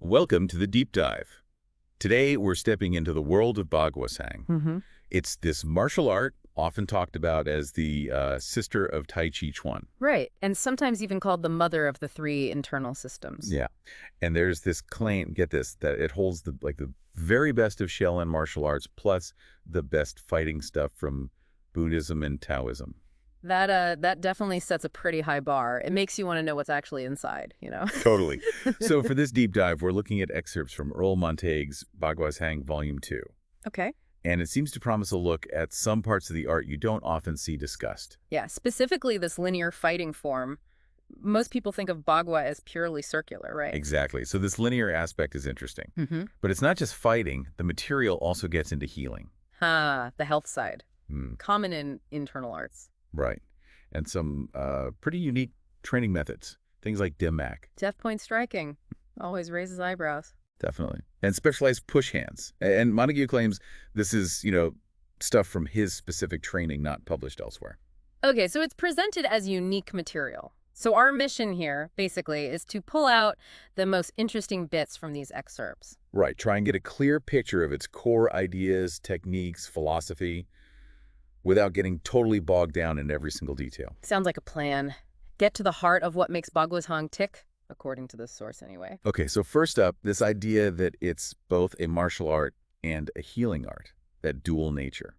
Welcome to the deep dive. Today, we're stepping into the world of Baguazhang. It's this martial art, often talked about as the sister of Tai Chi Chuan. Right, and sometimes even called the mother of the three internal systems. Yeah, and there's this claim, get this, that it holds the very best of Shaolin martial arts plus the best fighting stuff from Buddhism and Taoism. That definitely sets a pretty high bar. It makes you want to know what's actually inside, you know? Totally. So for this deep dive, we're looking at excerpts from Erle Montaigue's Baguazhang Volume 2. Okay. And it seems to promise a look at some parts of the art you don't often see discussed. Yeah, specifically this linear fighting form. Most people think of Bagua as purely circular, right? Exactly. So this linear aspect is interesting. Mm-hmm. But it's not just fighting. The material also gets into healing. The health side. Common in internal arts. Right. And some pretty unique training methods. Things like dim-mak. Death point striking. Always raises eyebrows. Definitely. And specialized push hands. And Montague claims this is, stuff from his specific training, not published elsewhere. Okay, so it's presented as unique material. So our mission here, basically, is to pull out the most interesting bits from these excerpts. Right. Try and get a clear picture of its core ideas, techniques, philosophy, without getting totally bogged down in every single detail. Sounds like a plan. Get to the heart of what makes Baguazhang tick, according to this source anyway. Okay, so first up, this idea that it's both a martial art and a healing art, that dual nature.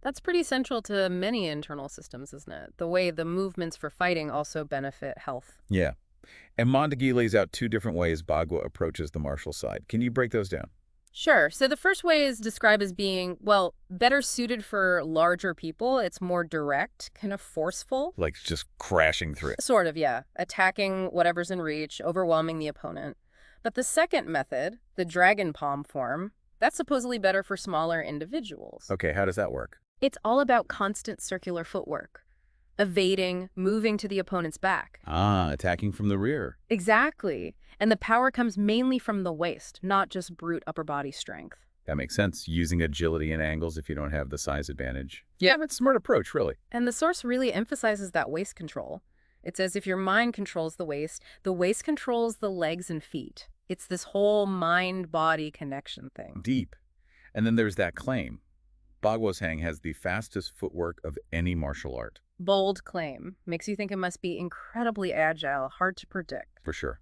That's pretty central to many internal systems, isn't it? The way the movements for fighting also benefit health. Yeah. And Montague lays out two different ways Bagua approaches the martial side. Can you break those down? Sure. So the first way is described as being, well, better suited for larger people. It's more direct, kind of forceful. Like just crashing through it. Sort of, yeah. Attacking whatever's in reach, overwhelming the opponent. But the second method, the dragon palm form, that's supposedly better for smaller individuals. Okay, how does that work? It's all about constant circular footwork. Evading, moving to the opponent's back. Attacking from the rear. Exactly. And the power comes mainly from the waist, not just brute upper body strength. That makes sense. Using agility and angles if you don't have the size advantage. Yeah, that's a smart approach, really. And the source really emphasizes that waist control. It says if your mind controls the waist controls the legs and feet. It's this whole mind-body connection thing. Deep. And then there's that claim. Baguazhang has the fastest footwork of any martial art. Bold claim. Makes you think it must be incredibly agile, hard to predict. For sure.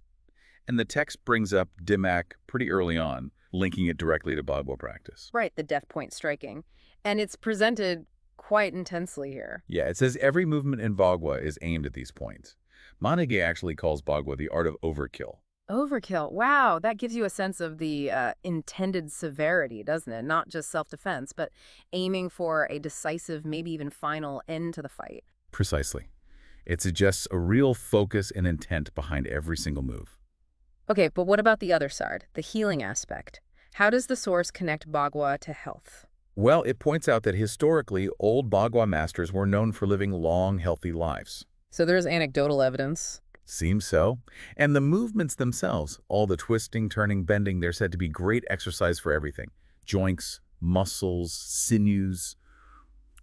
And the text brings up dim-mak pretty early on, linking it directly to Bagua practice. Right, the death point striking. And it's presented quite intensely here. Yeah, it says every movement in Bagua is aimed at these points. Montague actually calls Bagua the art of overkill. Overkill. Wow, that gives you a sense of the intended severity, doesn't it? Not just self-defense, but aiming for a decisive, maybe even final end to the fight. Precisely. It suggests a real focus and intent behind every single move. Okay, but what about the other side, the healing aspect? How does the source connect Bagua to health? Well, it points out that historically, old Bagua masters were known for living long, healthy lives. So there's anecdotal evidence. Seems so. And the movements themselves, all the twisting, turning, bending, they're said to be great exercise for everything. Joints, muscles, sinews,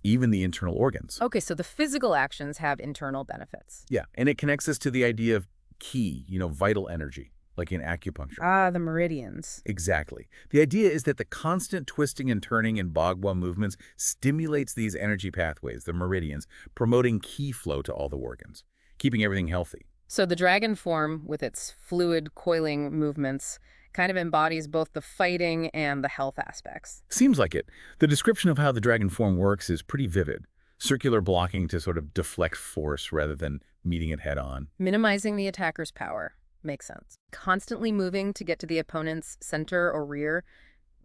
even the internal organs. Okay, so the physical actions have internal benefits. Yeah, and it connects us to the idea of ki, vital energy, like in acupuncture. The meridians. Exactly. The idea is that the constant twisting and turning in Bagua movements stimulates these energy pathways, the meridians, promoting ki flow to all the organs, keeping everything healthy. So the dragon form, with its fluid coiling movements, kind of embodies both the fighting and the health aspects. Seems like it. The description of how the dragon form works is pretty vivid. Circular blocking to sort of deflect force rather than meeting it head on. Minimizing the attacker's power. Makes sense. Constantly moving to get to the opponent's center or rear.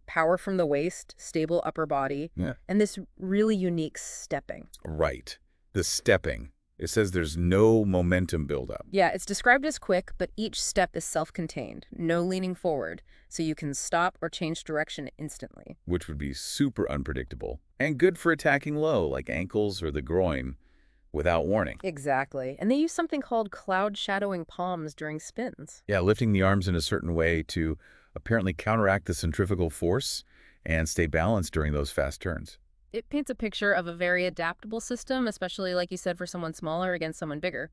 Power from the waist, stable upper body. Yeah. And this really unique stepping. Right. The stepping. It says there's no momentum buildup. Yeah, it's described as quick, but each step is self-contained. No leaning forward, so you can stop or change direction instantly. Which would be super unpredictable. And good for attacking low, like ankles or the groin, without warning. Exactly. And they use something called cloud shadowing palms during spins. Yeah, lifting the arms in a certain way to apparently counteract the centrifugal force and stay balanced during those fast turns. It paints a picture of a very adaptable system, especially, like you said, for someone smaller against someone bigger.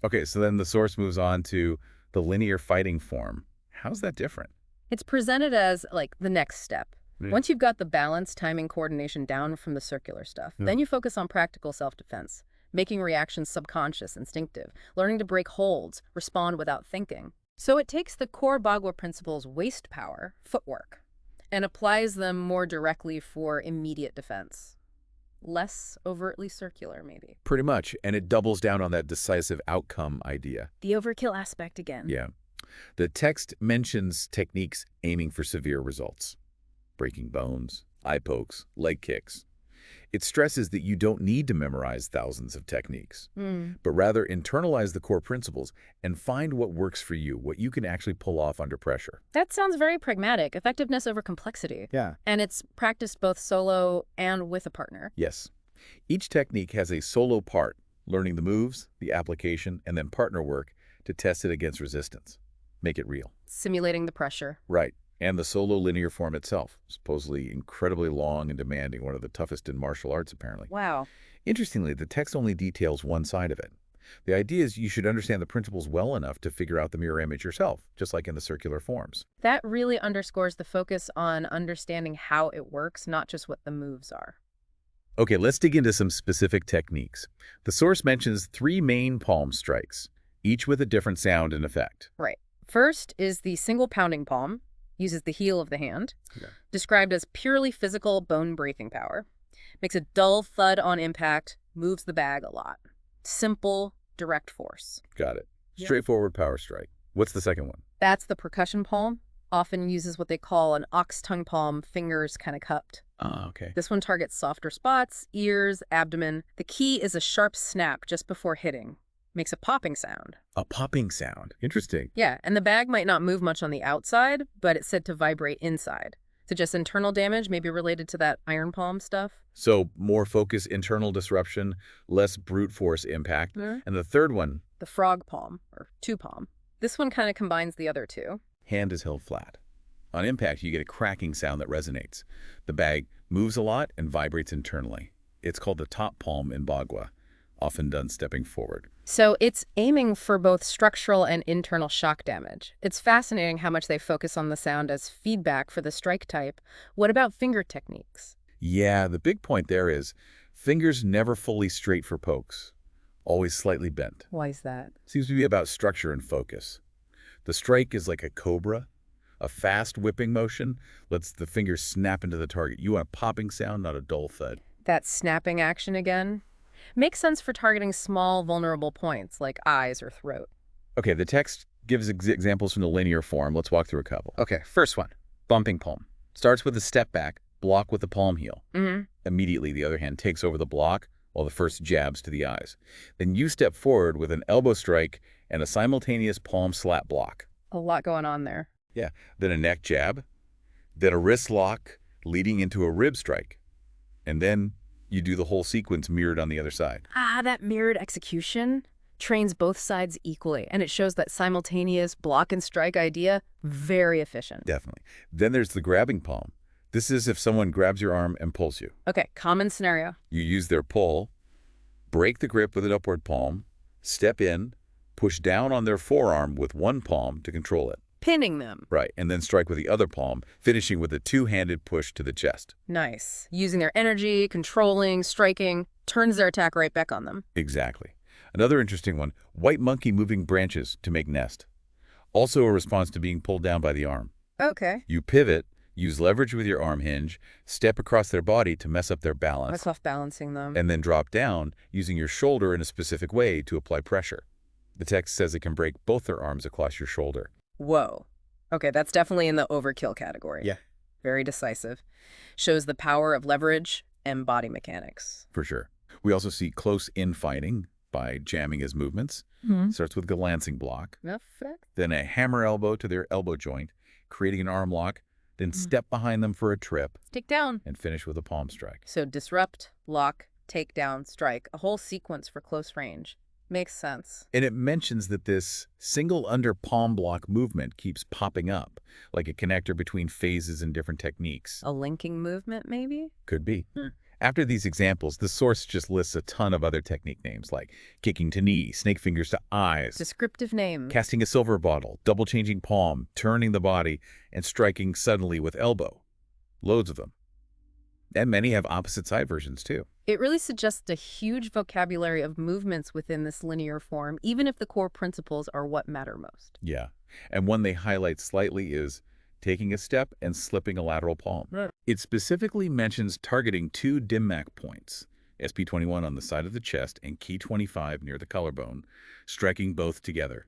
Okay, so then the source moves on to the linear fighting form. How's that different? It's presented as, like, the next step. Yeah. Once you've got the balance, timing, coordination down from the circular stuff, then you focus on practical self-defense, making reactions subconscious, instinctive, learning to break holds, respond without thinking. So it takes the core Bagua principles waist power, footwork, and applies them more directly for immediate defense. Less overtly circular, maybe. Pretty much, and it doubles down on that decisive outcome idea. The overkill aspect again. Yeah. The text mentions techniques aiming for severe results. Breaking bones, eye pokes, leg kicks. It stresses that you don't need to memorize thousands of techniques, but rather internalize the core principles and find what works for you, what you can actually pull off under pressure. That sounds very pragmatic. Effectiveness over complexity. Yeah. And it's practiced both solo and with a partner. Yes. Each technique has a solo part, learning the moves, the application, and then partner work to test it against resistance. Make it real. Simulating the pressure. Right. And the solo linear form itself, supposedly incredibly long and demanding, one of the toughest in martial arts, apparently. Wow. Interestingly, the text only details one side of it. The idea is you should understand the principles well enough to figure out the mirror image yourself, just like in the circular forms. That really underscores the focus on understanding how it works, not just what the moves are. Okay, let's dig into some specific techniques. The source mentions 3 main palm strikes, each with a different sound and effect. Right. First is the single pounding palm, uses the heel of the hand, described as purely physical bone-breaking power. Makes a dull thud on impact, moves the bag a lot. Simple, direct force. Got it. Yep. Straightforward power strike. What's the second one? That's the percussion palm. Often uses what they call an ox tongue palm, fingers kind of cupped. Ah, okay. This one targets softer spots, ears, abdomen. The key is a sharp snap just before hitting. Makes a popping sound. A popping sound. Interesting. Yeah, and the bag might not move much on the outside, but it's said to vibrate inside. Suggests internal damage, maybe related to that iron palm stuff. So more focus, internal disruption, less brute force impact. And the third one, The frog palm, or two palm. This one kind of combines the other two. hand is held flat. On impact, you get a cracking sound that resonates. The bag moves a lot and vibrates internally. It's called the top palm in Bagua, often done stepping forward. So it's aiming for both structural and internal shock damage. It's fascinating how much they focus on the sound as feedback for the strike type. What about finger techniques? Yeah, the big point there is fingers never fully straight for pokes, always slightly bent. Why is that? Seems to be about structure and focus. The strike is like a cobra. A fast whipping motion lets the fingers snap into the target. You want a popping sound, not a dull thud. That snapping action again? Makes sense for targeting small, vulnerable points like eyes or throat. Okay, the text gives examples from the linear form. Let's walk through a couple. Okay, first one, bumping palm. Starts with a step back, block with the palm heel. Immediately, the other hand takes over the block while the first jabs to the eyes. Then you step forward with an elbow strike and a simultaneous palm slap block. A lot going on there. Yeah, then a neck jab, then a wrist lock leading into a rib strike. And then you do the whole sequence mirrored on the other side. Ah, that mirrored execution trains both sides equally, and it shows that simultaneous block and strike idea, very efficient. Definitely. Then there's the grabbing palm. This is if someone grabs your arm and pulls you. Okay, common scenario. You use their pull, break the grip with an upward palm, step in, push down on their forearm with one palm to control it. Pinning them. Right, and then strike with the other palm, finishing with a two-handed push to the chest. Nice. Using their energy, controlling, striking, turns their attack right back on them. Exactly. Another interesting one, white monkey moving branches to make nest. Also a response to being pulled down by the arm. Okay. You pivot, use leverage with your arm hinge, step across their body to mess up their balance, That's off balancing them. and then drop down using your shoulder in a specific way to apply pressure. The text says it can break both their arms across your shoulder. Whoa. Okay, that's definitely in the overkill category. Yeah. Very decisive. Shows the power of leverage and body mechanics. For sure. We also see close infighting by jamming his movements. Starts with a lancing block, Effect. then a hammer elbow to their elbow joint, creating an arm lock, then step behind them for a trip, Take down. and finish with a palm strike. So disrupt, lock, take down, strike. A whole sequence for close range. Makes sense. And it mentions that this single under palm block movement keeps popping up, like a connector between phases and different techniques. A linking movement, maybe? Could be. After these examples, the source just lists a ton of other technique names like kicking to knee, snake fingers to eyes, Descriptive names. casting a silver bottle, double changing palm, turning the body, and striking suddenly with elbow. Loads of them. And many have opposite side versions too. It really suggests a huge vocabulary of movements within this linear form, even if the core principles are what matter most. Yeah. And one they highlight slightly is taking a step and slipping a lateral palm. Right. It specifically mentions targeting two dim-mak points, SP21 on the side of the chest and key 25 near the collarbone, striking both together.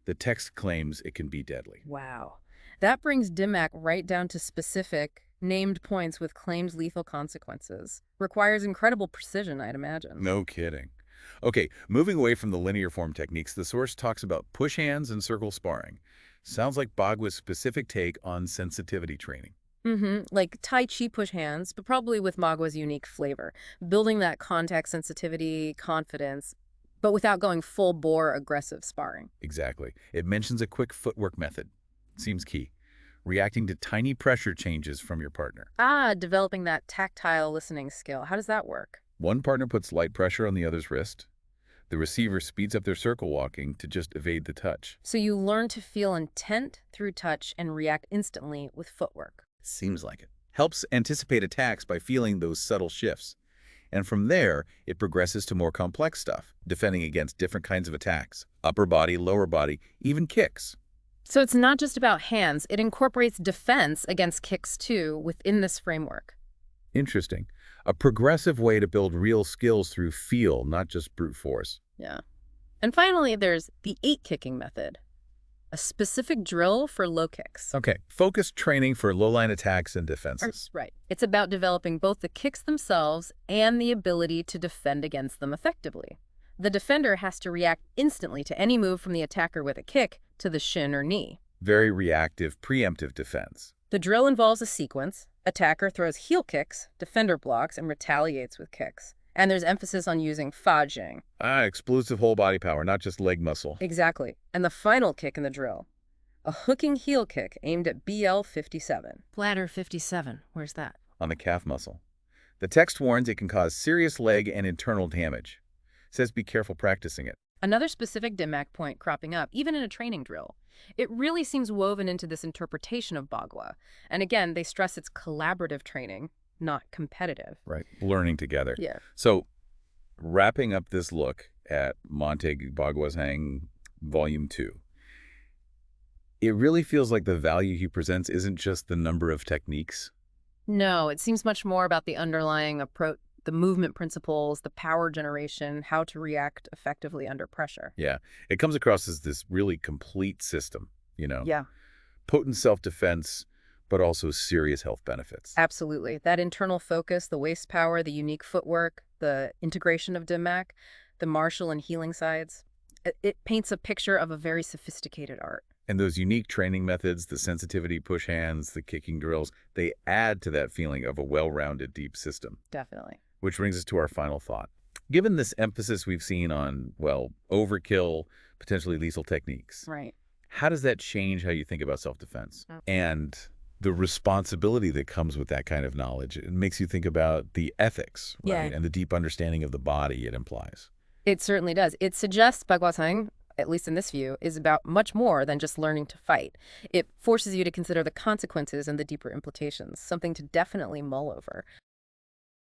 The text claims it can be deadly. Wow. That brings dim-mak right down to specific, named points with claimed lethal consequences. Requires incredible precision, I'd imagine. No kidding. Okay, moving away from the linear form techniques, the source talks about push hands and circle sparring. Sounds like Bagua's specific take on sensitivity training. Like Tai Chi push hands, but probably with Bagua's unique flavor. Building that contact sensitivity, confidence, but without going full-bore aggressive sparring. Exactly. It mentions a quick footwork method. Seems key. Reacting to tiny pressure changes from your partner. Developing that tactile listening skill. How does that work? One partner puts light pressure on the other's wrist. The receiver speeds up their circle walking to just evade the touch. So you learn to feel intent through touch and react instantly with footwork. Seems like it. Helps anticipate attacks by feeling those subtle shifts. And from there, it progresses to more complex stuff, defending against different kinds of attacks. Upper body, lower body, even kicks. So it's not just about hands, it incorporates defense against kicks too within this framework. Interesting. A progressive way to build real skills through feel, not just brute force. Yeah. And finally, there's the 8-kicking method, a specific drill for low kicks. Okay, focused training for low-line attacks and defenses. Right. It's about developing both the kicks themselves and the ability to defend against them effectively. The defender has to react instantly to any move from the attacker with a kick to the shin or knee. Very reactive, preemptive defense. The drill involves a sequence. Attacker throws heel kicks, defender blocks, and retaliates with kicks. And there's emphasis on using fajing. Explosive whole body power, not just leg muscle. Exactly. And the final kick in the drill, a hooking heel kick aimed at BL 57. Bladder 57. Where's that? On the calf muscle. The text warns it can cause serious leg and internal damage. Says be careful practicing it. Another specific dim-mak point cropping up, even in a training drill. It really seems woven into this interpretation of Bagua. And again, they stress it's collaborative training, not competitive. Right. Learning together. Yeah. So, wrapping up this look at Montaigue Baguazhang Volume 2, it really feels like the value he presents isn't just the number of techniques. No, it seems much more about the underlying approach, the movement principles, the power generation, how to react effectively under pressure. Yeah. It comes across as this really complete system, Yeah, Potent self-defense, but also serious health benefits. absolutely. That internal focus, the waist power, the unique footwork, the integration of dim-mak, the martial and healing sides. It paints a picture of a very sophisticated art. And those unique training methods, the sensitivity push hands, the kicking drills, they add to that feeling of a well-rounded, deep system. Definitely. Which brings us to our final thought. Given this emphasis we've seen on, overkill, potentially lethal techniques, Right. how does that change how you think about self-defense? And the responsibility that comes with that kind of knowledge? It makes you think about the ethics, right? Yeah. And the deep understanding of the body it implies. It certainly does. It suggests Baguazhang, at least in this view, is about much more than just learning to fight. It forces you to consider the consequences and the deeper implications, something to definitely mull over.